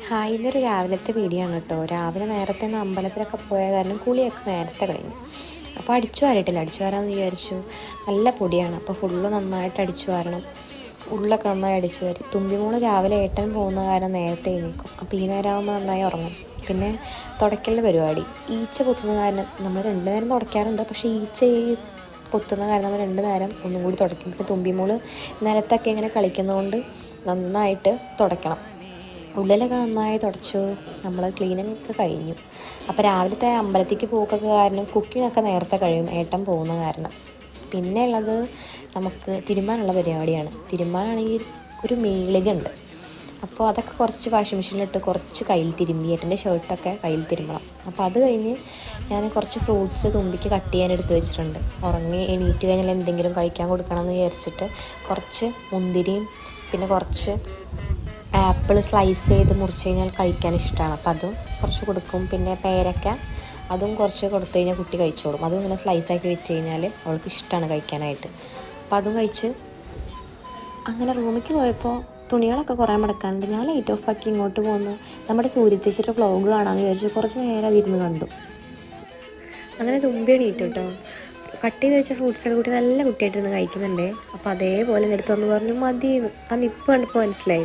Hi, ഇതൊരു രാവിലത്തെ video ആണ് കേട്ടോ. രാവിലെ നേരത്തെ ഒന്ന് അമ്പലത്തിലൊക്കെ പോയ കാരണം കുളിയൊക്കെ നേരത്തെ കഴിഞ്ഞു. അപ്പോൾ അടിച്ചു വാരിയിട്ടില്ല, അടിച്ചു വാരാമെന്ന് വിചാരിച്ചു. നല്ല പൊടിയാണ്, അപ്പോൾ ഫുള്ള് നന്നായിട്ട് അടിച്ചു വാരണം. ഉള്ളൊക്കെ നന്നായി അടിച്ചു വാരി. തുമ്പിമോള് രാവിലെ ഏട്ടൻ പോകുന്ന കാരണം നേരത്തെ എഴുന്നേൽക്കും, അപ്പോൾ ഈ നേരമാകുമ്പോൾ നന്നായി ഉറങ്ങും. പിന്നെ തുടയ്ക്കലിൻ്റെ പരിപാടി, ഈച്ച പൊത്തുന്ന കാരണം നമ്മൾ 2 നേരം തുടയ്ക്കാറുണ്ട്. പക്ഷേ ഈച്ച ഈ പൊത്തുന്ന കാരണം നമ്മൾ 2 നേരം ഒന്നും കൂടി തുടയ്ക്കും. പിന്നെ തുമ്പിമോള് നിലത്തൊക്കെ ഇങ്ങനെ കളിക്കുന്നതുകൊണ്ട് നന്നായിട്ട് തുടയ്ക്കണം. ഉള്ളിലൊക്കെ നന്നായി തുടച്ചു, നമ്മൾ ക്ലീനിങ് ഒക്കെ കഴിഞ്ഞു. അപ്പോൾ രാവിലത്തെ അമ്പലത്തേക്ക് പോക്കൊക്കെ കാരണം കുക്കിംഗ് ഒക്കെ നേരത്തെ കഴിയും, ഏട്ടൻ പോകുന്ന കാരണം. പിന്നെ ഉള്ളത് നമുക്ക് തിരുമ്മാനുള്ള പരിപാടിയാണ്. തിരുമ്മാനാണെങ്കിൽ ഒരു മീളിക ഉണ്ട്, അപ്പോൾ അതൊക്കെ കുറച്ച് വാഷിംഗ് മെഷീനിലിട്ട് കുറച്ച് കയ്യിൽ തിരുമ്പി, ഏട്ടൻ്റെ ഷർട്ടൊക്കെ കയ്യിൽ തിരുമ്പണം. അപ്പോൾ അത് കഴിഞ്ഞ് ഞാൻ കുറച്ച് ഫ്രൂട്ട്സ് തുമ്പിക്ക് കട്ട് ചെയ്യാൻ എടുത്ത് വെച്ചിട്ടുണ്ട്. ഉറങ്ങി എണീറ്റ് കഴിഞ്ഞാൽ എന്തെങ്കിലും കഴിക്കാൻ കൊടുക്കണമെന്ന് വിചാരിച്ചിട്ട് കുറച്ച് മുന്തിരിയും പിന്നെ കുറച്ച് ആപ്പിൾ സ്ലൈസ് ചെയ്ത് മുറിച്ച് കഴിഞ്ഞാൽ കഴിക്കാൻ ഇഷ്ടമാണ്, അപ്പോൾ അതും കുറച്ച് കൊടുക്കും. പിന്നെ പേരയ്ക്ക, അതും കുറച്ച് കൊടുത്തു കഴിഞ്ഞാൽ കുട്ടി കഴിച്ചോളും. അതും ഇങ്ങനെ സ്ലൈസാക്കി വെച്ച് കഴിഞ്ഞാൽ അവൾക്ക് ഇഷ്ടമാണ് കഴിക്കാനായിട്ട്. അപ്പോൾ അതും കഴിച്ച് അങ്ങനെ റൂമിലേക്ക് പോയപ്പോൾ തുണികളൊക്കെ കുറേ മടക്കാനുണ്ട്. ഞാൻ ലൈറ്റ് ഓഫ് ആക്കി ഇങ്ങോട്ട് പോന്നു. നമ്മുടെ സൂര്യ ചേച്ചിയുടെ വ്ളോഗ് കാണാമെന്ന് വിചാരിച്ചു. കുറച്ച് നേരം അതിരുന്ന് കണ്ടു. അങ്ങനെ തുമ്പി എണീറ്റു കേട്ടോ. കട്ട് ചെയ്ത് വെച്ച ഫ്രൂട്ട്സൊക്കെ കൂട്ടി നല്ല കുട്ടിയായിട്ടിരുന്ന് കഴിക്കുന്നുണ്ട്. അപ്പോൾ അതേപോലെ എൻ്റെ അടുത്ത് വന്ന് പറഞ്ഞു മതിയെന്ന്. ആ നിപ്പ് കണ്ടപ്പോൾ മനസ്സിലായി.